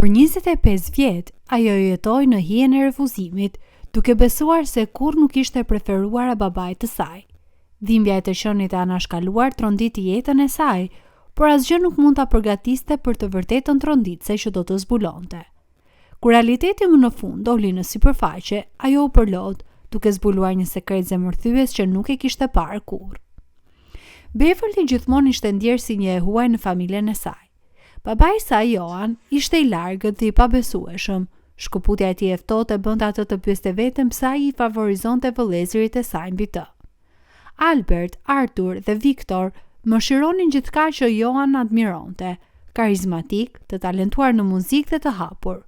Për 25 vjet, ajo jetoi në hijen e refuzimit, duke besuar se kurrë nuk ishte preferuar e babait të saj. Dhimbja e të qenit e anashkaluar tronditi jetën e saj, por asgjë nuk mund ta përgatiste për të vërtetën tronditse që do të zbulonte. Kur realiteti më në fund doli në sipërfaqe, ajo u përlot, duke zbuluar një sekret zemërthyes që nuk e kishte parë kurrë. Beverly gjithmonë ishte ndjerë si një e huaj në familjen e saj. Babai i saj, Johan, ishte i largët dhe i pabesueshëm. Shkëputja e tij e ftohtë e bënte atë të pyeste veten pse ai i favorizonte vëllezërit e saj mbi të. Albert, Arthur dhe Victor mëshironin gjithçka që Johan admironte, karizmatik, të talentuar në muzikë dhe të hapur.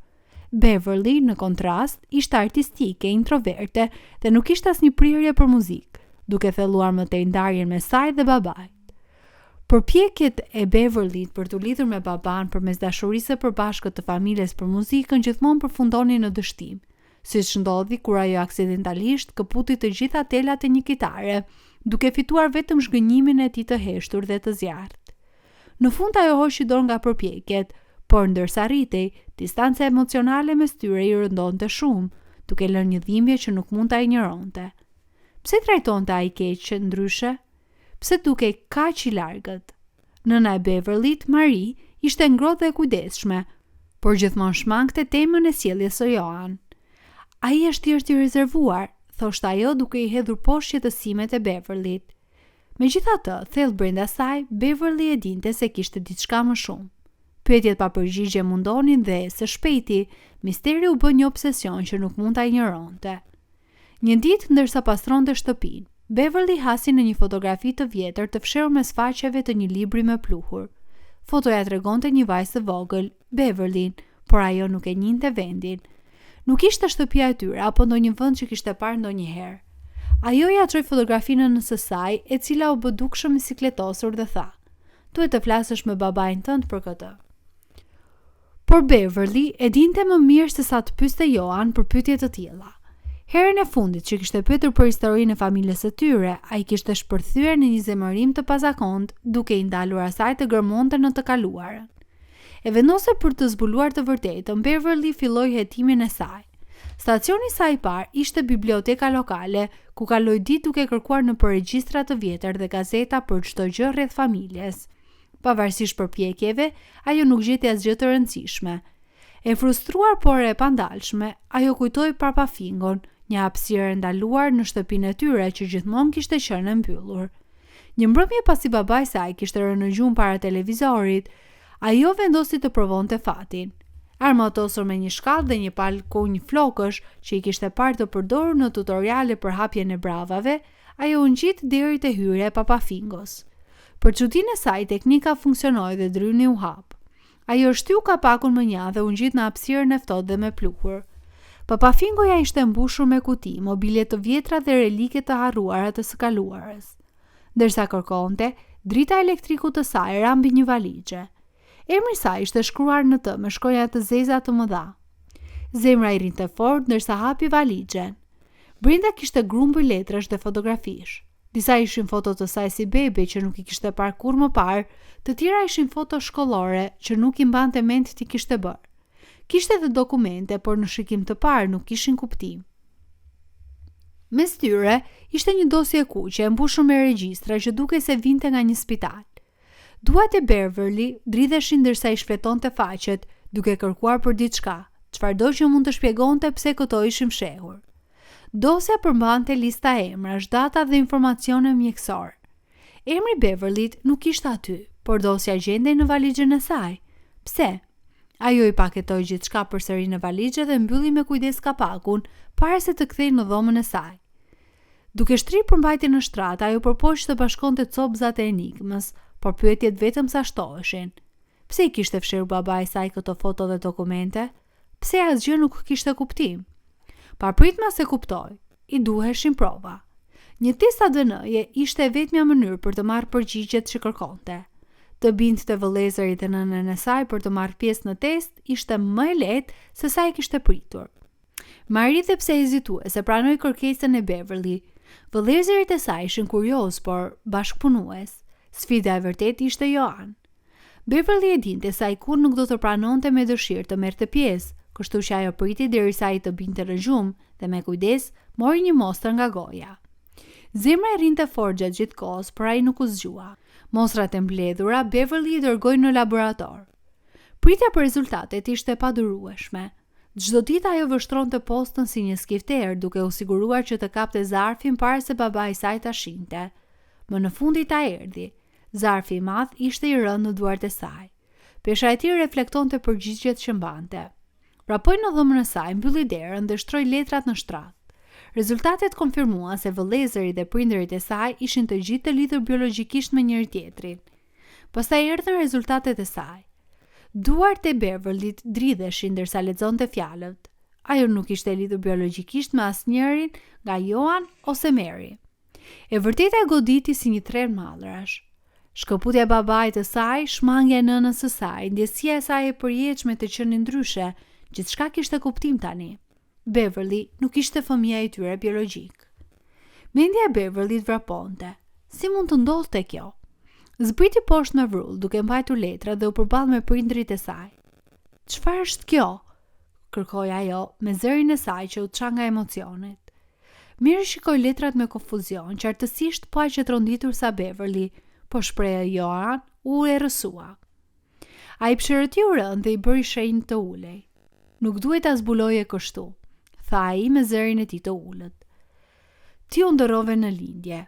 Beverly, në kontrast, ishte artistike, introverte dhe nuk kishte asnjë prirje për muzikë, duke thelluar më tej ndarjen me saj dhe babait. Përpjekjet e Beverlyt për t'u lidhur me baban përmes dashurisë së përbashkët të familjes për muzikën gjithmonë përfundonin në dështim, siç ndodhi kur ajo aksidentalisht këputi të gjitha telat e një kitare, duke fituar vetëm zhgënjimin e tij të heshtur dhe të zjarrt. Në fund ajo hoqi dorë nga përpjekjet, por ndërsa rritej, distanca emocionale mes tyre i rëndonte shumë, duke lënë një dhimbje që nuk mund ta injoronte. Pse trajtonte ai keq ndryshe? Pse dukej kaq i largët? Nëna e Beverlyt, Marie, ishte ngrohtë dhe e kujdesshme, por gjithmonë shmangte temën e sjelljes së Johan. Ai është thjesht i rezervuar, thoshte ajo duke i hedhur poshtë qetësimet e Beverlyt. Megjithatë, thellë brenda saj, Beverly e dinte se kishte diçka më shumë. Pyetjet pa përgjigje mundonin dhe, së shpejti, misteri u bë një obsesion që nuk mund ta injoronte. Një ditë, ndërsa pastronte shtëpinë, Beverly hasi në një fotografi të vjetër të fshehur mes faqeve të një libri me pluhur. Fotoja tregonte një vajzë të vogël, Beverlyn, por ajo nuk e njinte vendin. Nuk ishte shtëpia e tyre apo ndonjë vend që kishte parë ndonjëherë. Ajo ia çoi fotografinë nënës së saj, e cila u bë dukshëm i sikletosur dhe tha: "Duhet të flasësh me babain tënd për këtë." Por Beverly e dinte më mirë se sa të pyeste Johan për pyetje të tilla. Herën e fundit që kishte pyetur për historinë e familjes së tyre, ai kishte shpërthyer në një zemërim të pazakont, duke i ndalur asaj të gërmonte në të kaluarën. E vendose për të zbuluar të vërtetën, Beverly filloi hetimin e saj. Stacioni i saj i parë ishte biblioteka lokale, ku kaloi ditë duke kërkuar në regjistra të vjetër dhe gazeta për çdo gjë rreth familjes. Pavarësisht përpjekjeve, ajo nuk gjeti asgjë të rëndësishme. E frustruar por e pandalshme, ajo kujtoi Papafingon, një hapësirë ndaluar në shtëpinë e tyre që gjithmonë kishte qenë e mbyllur. Një mbrëmje pasi babai i saj kishte rënë në gjumë para televizorit, ajo vendosi të provonte fatin. Armatosur me një shkallë dhe një palë kunj flokësh që i kishte parë të përdorur në tutoriale për hapjen e bravave, ajo u ngjit deri te hyrja e Papafingos. Për çudinë e saj, teknika funksionoi dhe dryni u hap. Ajo shtyu kapakun më nja dhe u ngjit në hapësirën e ftohtë dhe me pluhur. Papafingoja ishte mbushur me kuti, mobilje të vjetra dhe relike të harruara të së kaluarës. Ndërsa kërkonte, drita elektriku të saj rambi një valixhe. Emri i saj ishte shkruar në të me shkronja të zeza të mëdha. Zemra i rinte fort ndërsa hapi valixhen. Brenda kishte grumbull letrash dhe fotografish. Disa ishin foto të saj si bebe që nuk i kishte parë kurrë më parë, të tjera ishin foto shkollore që nuk i mbante mend ti kishte bërë. Kishte edhe dokumente, por në shikim të parë nuk kishin kuptim. Mes tyre ishte një dosje kuqe e mbushur me regjistra që dukej se vinte nga një spital. Duart e Beverly dridheshin ndërsa i shfletonte faqet, duke kërkuar për diçka, çfarëdo që mund të shpjegonte pse këto ishin fshehur. Dosja përmbante lista emrash, data dhe informacione mjekësor. Emri Beverlyt nuk ishte aty, por dosja gjendej në valixhen e saj. Pse? Ajo i paketoi gjithçka përsëri në valixhe dhe mbylli me kujdes kapakun para se të kthej në dhomën e saj. Duke shtrirë përmbajtjen në shtrat, ajo përpoqi të bashkonte copëzat e enigmës, por pyetjet vetëm sa shtoheshin. Pse i kishte fshirë babai i saj këto foto dhe dokumente? Pse asgjë nuk kishte kuptim? Papritma se kuptoi, i duheshin prova. Një test ADN-je ishte e vetmja mënyrë për të marrë përgjigjet që kërkonte. Të bindte vëllezërit e nënën e saj për të marrë pjesë në test ishte më e lehtë se sa e kishte pritur. Marie dhe pse hezituese pranoi kërkesën e Beverly. Vëllezërit e saj ishin kurioz, por bashkëpunues. Sfida e vërtetë ishte Johan. Beverly e dinte se ai kur nuk do të pranonte me dëshirë të merrte pjesë, kështu që ajo priti derisa ai të binte në gjumë dhe me kujdes mori një mostër nga goja. Zemra e rinte fort gjatë gjithë kohës, por ai nuk u zgjua. Mostrat e mbledhura Beverly i dërgoi në laborator. Pritja për rezultatet ishte e padurueshme. Çdo ditë ajo vështronte postën si një skifter, duke u siguruar që të kapte zarfin para se babai i saj ta shinte. Më në fundi ta erdhi. Zarfi i madh ishte i rënë në duart e saj. Pesha e tij reflektonte përgjigjet që mbante. Prapoi në dhomën e saj, mbylli derën dhe shtroi letrat në shtrat. Rezultatet konfirmuan se vëllezëri dhe prindërit e saj ishin të gjithë të lidhur biologjikisht me njëri tjetrin. Pastaj erdhën rezultatet e saj. Duart e Beverlyt dridheshin ndërsa lexonte fjalët. Ajo nuk ishte lidhur biologjikisht me asnjërin nga Joan ose Mary. E vërteta e goditi si një tren mallrash. Shkëputja e babait të saj, shmangja e nënës së saj, ndjesia e saj e përjetshme të qenë ndryshe, gjithçka kishte kuptim tani. Beverly nuk ishte fëmia e tyre biologjik. Mendja e Beverlyt vraponte. Si mund të ndodhte kjo? Zbriti poshtë me vrull, duke mbajtur letrat dhe u përball me prindërit e saj. Çfarë është kjo? Kërkoi ajo me zërin e saj që u ça nga emocionet. Miri shikoi letrat me konfuzion, qartësisht pa që tronditur sa Beverly, po shpreha Joan u errësua. Ai pshërëti u rënd dhe i bëri shenjë të ulej. Nuk duhet ta zbuloje kështu, tha ai me zërin e tij të ulët. Ti u ndërrove në lindje.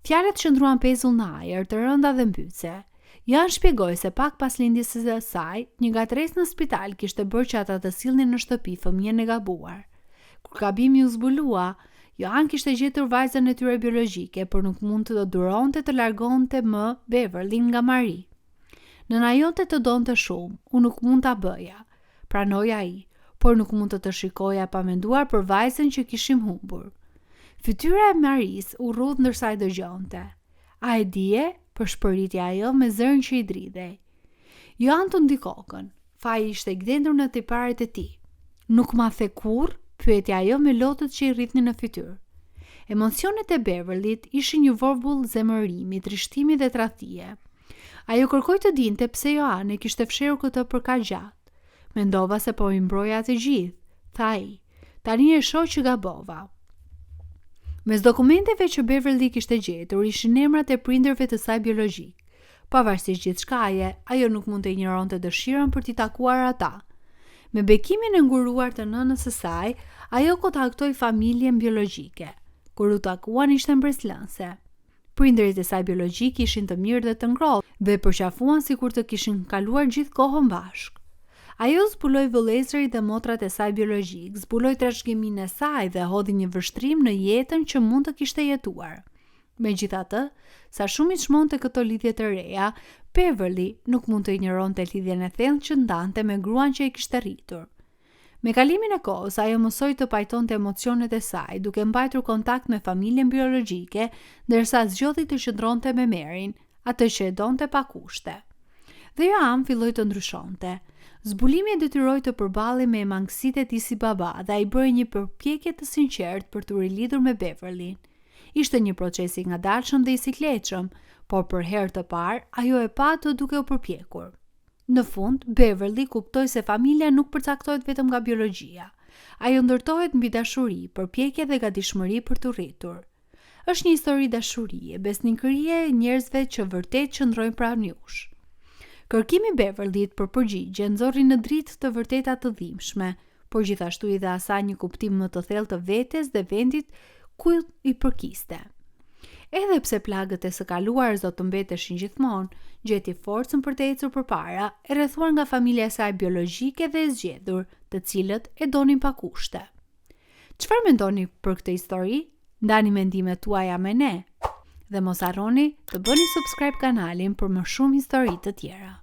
Fjalët qëndruan pezull në ajër, të rënda dhe mbyse. Jan shpjegoi se pak pas lindjes së saj, një gatres në spital kishte bërë që ata të sillnin në shtëpi fëmijën e gabuar. Kur gabimi u zbulua, Joan kishte gjetur vajzën e tyre biologjike, por nuk mund të duronte të largonte më Beverly nga Marie. Nëna jote të donte shumë, unë nuk mund ta bëja, pranoi ai, por nuk mund të shikoja pa menduar për vajzën që kishim humbur. Fytyra e Maris u rrudh ndërsa i dëgjonte. A e dije? Përshpëriti ajo me zërin që i dridhej. Joan të ndi kokën. Faji ishte gdendur në tiparet e tij. Nuk ma the kurrë? Pyeti ajo me lotët që i rrithnin në fytyrë. Emocionet e Beverlyt ishin një vorbull zemërimi, trishtimi dhe tradhtie. Ajo kërkoi të dinte pse Joan e kishte fshirur këtë për kaq gjatë. Mendova se po i mbroja të gjithë, tha ai. Tani e shoh që gabova. Mes dokumenteve që Beverly kishte gjetur ishin emrat e prindërve të saj biologjik. Pavarësisht gjithçkaje, ajo nuk mund të injoronte dëshirën për t'i takuar ata. Me bekimin e nguruar të nënës së saj, ajo kontaktoi familjen biologjike. Kur u takuan ishte mbreslënse. Prindërit e saj biologjik ishin të mirë dhe të ngrohtë dhe përqafuan sikur të kishin kaluar gjithë kohën bashkë. Ajo zbuloi vëllezërit dhe motrat e saj biologjik, zbuloi trashëgiminë e saj dhe hodhi një vështrim në jetën që mund të kishte jetuar. Megjithatë, sa shumë i çmonte këto lidhje të reja, Beverly nuk mund të injoronte lidhjen e thellë që ndante me gruan që i kishte rritur. Me kalimin e kohës, ajo mësoi të pajtonte emocionet e saj, duke mbajtur kontakt me familjen biologjike, ndërsa zgjodhi të qëndronte me Maryn, atë që e donte pa kushte. Dhe Joan filloi të ndryshonte. Zbulimi e detyroi të përballej me mangësitë e tij si baba dhe ai bëri një përpjekje të sinqertë për të rilidhur me Beverly. Ishte një proces i ngadalshëm dhe i sikletshëm, por për herë të parë ajo e pa të duke u përpjekur. Në fund, Beverly kuptoi se familja nuk përcaktohet vetëm nga biologjia. Ajo ndërtohet mbi dashuri, përpjekje dhe gatishmëri për të rritur. Është një histori dashurie, besnikërie e njerëzve që vërtet qëndrojnë pranë jush. Kërkimi Beverlyt për përgjigje nxorri në dritë të vërteta të dhimbshme, por gjithashtu i dha asaj një kuptim më të thellë të vetes dhe vendit ku i përkiste. Edhe pse plagët e së kaluar do të mbeteshin gjithmonë, gjeti forcën për të ecur përpara, e rrethuar nga familja e saj biologjike dhe e zgjedhur, të cilët e donin pa kushte. Çfarë mendoni për këtë histori? Ndani mendimet tuaja me ne. Dhe mos harroni të bëni subscribe kanalin për më shumë histori të tjera.